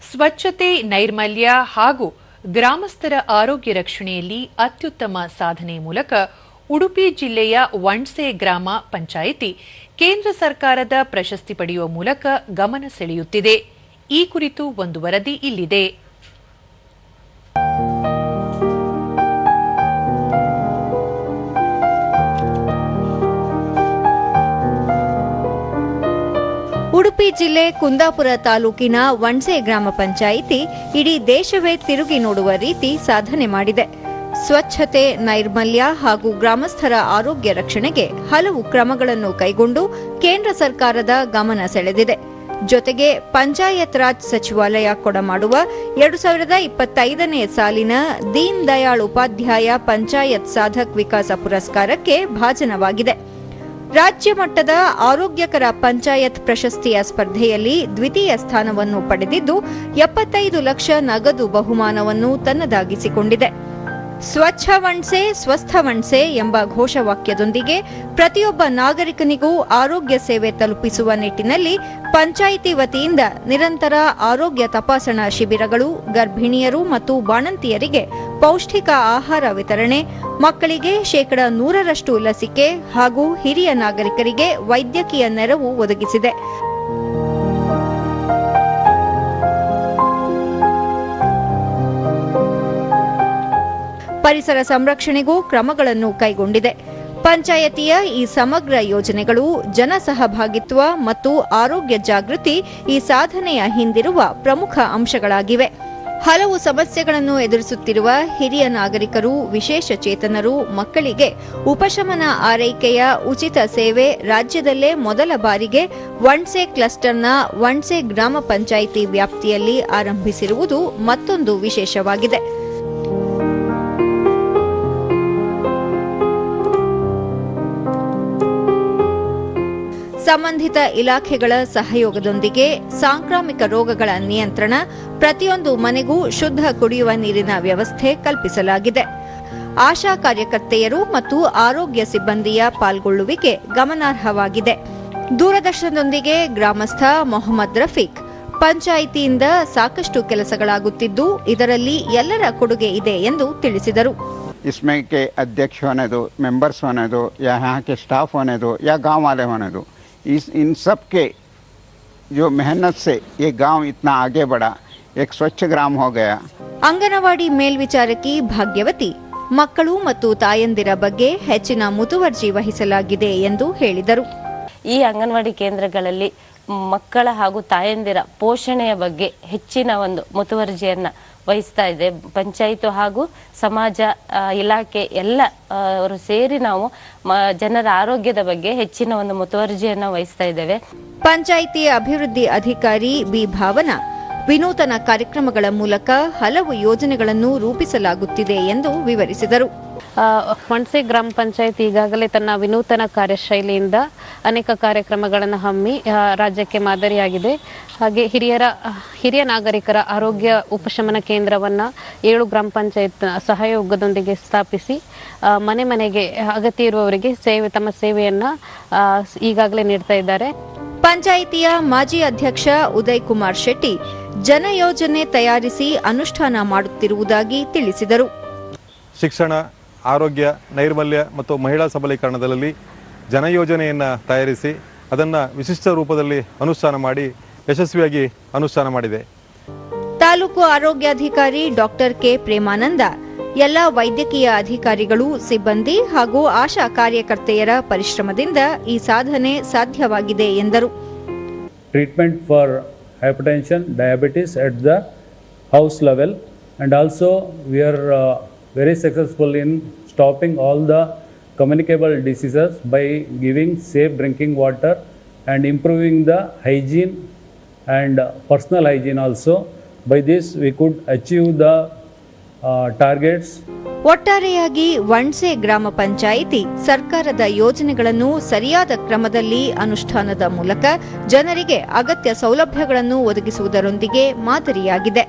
ಸ್ವಚ್ಛತೆ, ನೈರ್ಮಲ್ಯ ಹಾಗೂ ಗ್ರಾಮಸ್ಥರ ಆರೋಗ್ಯ ರಕ್ಷಣೆಯಲ್ಲಿ ಅತ್ಯುತ್ತಮ ಸಾಧನೆ ಮೂಲಕ ಉಡುಪಿ ಜಿಲ್ಲೆಯ ವಣ್ಸೆ ಗ್ರಾಮ ಪಂಚಾಯಿತಿ ಕೇಂದ್ರ ಸರ್ಕಾರದ ಪ್ರಶಸ್ತಿ ಪಡೆಯುವ ಮೂಲಕ ಗಮನ ಸೆಳೆಯುತ್ತಿದೆ. ಈ ಕುರಿತು ಒಂದು ವರದಿ ಇಲ್ಲಿದೆ. ಉಡುಪಿ ಜಿಲ್ಲೆ ಕುಂದಾಪುರ ತಾಲೂಕಿನ ವಣ್ಸೆ ಗ್ರಾಮ ಪಂಚಾಯಿತಿ ಇಡೀ ದೇಶವೇ ತಿರುಗಿ ನೋಡುವ ರೀತಿ ಸಾಧನೆ ಮಾಡಿದೆ. ಸ್ವಚ್ಛತೆ, ನೈರ್ಮಲ್ಯ ಹಾಗೂ ಗ್ರಾಮಸ್ಥರ ಆರೋಗ್ಯ ರಕ್ಷಣೆಗೆ ಹಲವು ಕ್ರಮಗಳನ್ನು ಕೈಗೊಂಡು ಕೇಂದ್ರ ಸರ್ಕಾರದ ಗಮನ ಸೆಳೆದಿದೆ. ಜೊತೆಗೆ ಪಂಚಾಯತ್ ರಾಜ್ ಸಚಿವಾಲಯ ಕೊಡಮಾಡುವ 2025ನೇ ಸಾಲಿನ ದೀನ್ ದಯಾಳ್ ಉಪಾಧ್ಯಾಯ ಪಂಚಾಯತ್ ಸಾಧಕ್ ವಿಕಾಸ ಪುರಸ್ಕಾರಕ್ಕೆ ಭಾಜನವಾಗಿದೆ. ರಾಜ್ಯ ಮಟ್ಟದ ಆರೋಗ್ಯಕರ ಪಂಚಾಯತ್ ಪ್ರಶಸ್ತಿಯ ಸ್ಪರ್ಧೆಯಲ್ಲಿ ದ್ವಿತೀಯ ಸ್ಥಾನವನ್ನು ಪಡೆದಿದ್ದು 75 ಲಕ್ಷ ನಗದು ಬಹುಮಾನವನ್ನು ತನ್ನದಾಗಿಸಿಕೊಂಡಿದೆ. ಸ್ವಚ್ಛ ವಣ್ಸೆ ಸ್ವಸ್ಥ ವಣ್ಸೆ ಎಂಬ ಘೋಷವಾಕ್ಯದೊಂದಿಗೆ ಪ್ರತಿಯೊಬ್ಬ ನಾಗರಿಕನಿಗೂ ಆರೋಗ್ಯ ಸೇವೆ ತಲುಪಿಸುವ ನಿಟ್ಟಿನಲ್ಲಿ ಪಂಚಾಯಿತಿ ವತಿಯಿಂದ ನಿರಂತರ ಆರೋಗ್ಯ ತಪಾಸಣಾ ಶಿಬಿರಗಳು, ಗರ್ಭಿಣಿಯರು ಮತ್ತು ಬಾಣಂತಿಯರಿಗೆ ಪೌಷ್ಟಿಕ ಆಹಾರ ವಿತರಣೆ, ಮಕ್ಕಳಿಗೆ 100% ಲಸಿಕೆ ಹಾಗೂ ಹಿರಿಯ ನಾಗರಿಕರಿಗೆ ವೈದ್ಯಕೀಯ ನೆರವು ಒದಗಿಸಿದೆ. ಪರಿಸರ ಸಂರಕ್ಷಣೆಗೂ ಕ್ರಮಗಳನ್ನು ಕೈಗೊಂಡಿದೆ. ಪಂಚಾಯತಿಯ ಈ ಸಮಗ್ರ ಯೋಜನೆಗಳು ಜನಸಹಭಾಗಿತ್ವ ಮತ್ತು ಆರೋಗ್ಯ ಜಾಗೃತಿ ಈ ಸಾಧನೆಯ ಹಿಂದಿರುವ ಪ್ರಮುಖ ಅಂಶಗಳಾಗಿವೆ. ಹಲವು ಸಮಸ್ಯೆಗಳನ್ನು ಎದುರಿಸುತ್ತಿರುವ ಹಿರಿಯ ನಾಗರಿಕರು, ವಿಶೇಷ ಚೇತನರು, ಮಕ್ಕಳಿಗೆ ಉಪಶಮನ ಆರೈಕೆಯ ಉಚಿತ ಸೇವೆ ರಾಜ್ಯದಲ್ಲೇ ಮೊದಲ ಬಾರಿಗೆ ವಣ್ಸೆ ಕ್ಲಸ್ಟರ್ನ ವಣ್ಸೆ ಗ್ರಾಮ ಪಂಚಾಯಿತಿ ವ್ಯಾಪ್ತಿಯಲ್ಲಿ ಆರಂಭಿಸಿರುವುದು ಮತ್ತೊಂದು ವಿಶೇಷವಾಗಿದೆ. ಸಂಬಂಧಿತ ಇಲಾಖೆಗಳ ಸಹಯೋಗದೊಂದಿಗೆ ಸಾಂಕ್ರಾಮಿಕ ರೋಗಗಳ ನಿಯಂತ್ರಣ, ಪ್ರತಿಯೊಂದು ಮನೆಗೂ ಶುದ್ಧ ಕುಡಿಯುವ ನೀರಿನ ವ್ಯವಸ್ಥೆ ಕಲ್ಪಿಸಲಾಗಿದೆ. ಆಶಾ ಕಾರ್ಯಕರ್ತೆಯರು ಮತ್ತು ಆರೋಗ್ಯ ಸಿಬ್ಬಂದಿಯ ಪಾಲ್ಗೊಳ್ಳುವಿಕೆ ಗಮನಾರ್ಹವಾಗಿದೆ. ದೂರದರ್ಶನದೊಂದಿಗೆ ಗ್ರಾಮಸ್ಥ ಮೊಹಮ್ಮದ್ ರಫೀಕ್, ಪಂಚಾಯಿತಿಯಿಂದ ಸಾಕಷ್ಟು ಕೆಲಸಗಳಾಗುತ್ತಿದ್ದು ಇದರಲ್ಲಿ ಎಲ್ಲರ ಕೊಡುಗೆ ಇದೆ ಎಂದು ತಿಳಿಸಿದರು. इसमें के अध्यक्ष होने दो, मेंबर्स होने दो, या यहाँ के स्टाफ होने दो, या गांव वाले होने दो, इन सब के जो मेहनत से ये गांव इतना आगे बढ़ा, एक स्वच्छ ग्राम हो गया. ಅಂಗನವಾಡಿ ಮೇಲ್ವಿಚಾರಕಿ ಭಾಗ್ಯವತಿ, ಮಕ್ಕಳು ಮತ್ತು ತಾಯಂದಿರ ಬಗ್ಗೆ ಹೆಚ್ಚಿನ ಮುತುವರ್ಜಿ ವಹಿಸಲಾಗಿದೆ ಎಂದು ಹೇಳಿದರು. ಈ ಅಂಗನವಾಡಿ ಕೇಂದ್ರಗಳಲ್ಲಿ ಮಕ್ಕಳ ಹಾಗೂ ತಾಯಂದಿರ ಪೋಷಣೆಯ ಬಗ್ಗೆ ಹೆಚ್ಚಿನ ಒಂದು ಮುತುವರ್ಜಿಯನ್ನ ವಹಿಸ್ತಾ ಇದೆ. ಪಂಚಾಯಿತಿ ಹಾಗೂ ಸಮಾಜ ಇಲಾಖೆ ಎಲ್ಲ ಅವರು ಸೇರಿ ನಾವು ಜನರ ಆರೋಗ್ಯದ ಬಗ್ಗೆ ಹೆಚ್ಚಿನ ಒಂದು ಮುತುವರ್ಜಿಯನ್ನು ವಹಿಸ್ತಾ ಇದ್ದೇವೆ. ಪಂಚಾಯಿತಿ ಅಭಿವೃದ್ಧಿ ಅಧಿಕಾರಿ ಬಿ ಭಾವನಾ, ವಿನೂತನ ಕಾರ್ಯಕ್ರಮಗಳ ಮೂಲಕ ಹಲವು ಯೋಜನೆಗಳನ್ನು ರೂಪಿಸಲಾಗುತ್ತಿದೆ ಎಂದು ವಿವರಿಸಿದರು. ವಣ್ಸೆ ಗ್ರಾಮ ಪಂಚಾಯತ್ ಈಗಾಗಲೇ ತನ್ನ ವಿನೂತನ ಕಾರ್ಯಶೈಲಿಯಿಂದ ಅನೇಕ ಕಾರ್ಯಕ್ರಮಗಳನ್ನು ಹಮ್ಮಿ ರಾಜ್ಯಕ್ಕೆ ಮಾದರಿಯಾಗಿದೆ. ಹಾಗೆ ಹಿರಿಯ ನಾಗರಿಕರ ಆರೋಗ್ಯ ಉಪಶಮನ ಕೇಂದ್ರವನ್ನು 7 ಗ್ರಾಮ ಪಂಚಾಯತ್ ಸಹಯೋಗದೊಂದಿಗೆ ಸ್ಥಾಪಿಸಿ ಮನೆ ಮನೆಗೆ ಅಗತ್ಯ ಇರುವವರಿಗೆ ತಮ್ಮ ಸೇವೆಯನ್ನು ಈಗಾಗಲೇ ನೀಡ್ತಾ ಇದ್ದಾರೆ. ಪಂಚಾಯಿತಿಯ ಮಾಜಿ ಅಧ್ಯಕ್ಷ ಉದಯ್ ಕುಮಾರ್ ಶೆಟ್ಟಿ ಜನಯೋಜನೆ ತಯಾರಿಸಿ ಅನುಷ್ಠಾನ ಮಾಡುತ್ತಿರುವುದಾಗಿ ತಿಳಿಸಿದರು. ಶಿಕ್ಷಣ, ಆರೋಗ್ಯ, ನೈರ್ಮಲ್ಯ ಮತ್ತು ಮಹಿಳಾ ಸಬಲೀಕರಣದಲ್ಲಿ ಜನಯೋಜನೆಯನ್ನು ತಯಾರಿಸಿ ಅದನ್ನು ವಿಶಿಷ್ಟ ರೂಪದಲ್ಲಿ ಅನುಷ್ಠಾನ ಮಾಡಿ ಯಶಸ್ವಿಯಾಗಿ ಅನುಷ್ಠಾನ ಮಾಡಿದೆ. ತಾಲೂಕು ಆರೋಗ್ಯಾಧಿಕಾರಿ ಡಾಕ್ಟರ್ ಕೆ ಪ್ರೇಮಾನಂದ, ಎಲ್ಲ ವೈದ್ಯಕೀಯ ಅಧಿಕಾರಿಗಳು, ಸಿಬ್ಬಂದಿ ಹಾಗೂ ಆಶಾ ಕಾರ್ಯಕರ್ತೆಯರ ಪರಿಶ್ರಮದಿಂದ ಈ ಸಾಧನೆ ಸಾಧ್ಯವಾಗಿದೆ ಎಂದರು. Treatment for hypertension, diabetes at the house level, and also we are very successful in stopping all the communicable diseases by giving safe drinking water and improving the hygiene and personal hygiene also. By this we could achieve the targets. ಒಟ್ಟಾರೆಯಾಗಿ ವಣ್ಸೆ ಗ್ರಾಮ ಪಂಚಾಯಿತಿ ಸರ್ಕಾರದ ಯೋಜನೆಗಳನ್ನು ಸರಿಯಾದ ಕ್ರಮದಲ್ಲಿ ಅನುಷ್ಠಾನದ ಮೂಲಕ ಜನರಿಗೆ ಅಗತ್ಯ ಸೌಲಭ್ಯಗಳನ್ನು ಒದಗಿಸುವುದರೊಂದಿಗೆ ಮಾದರಿಯಾಗಿದೆ.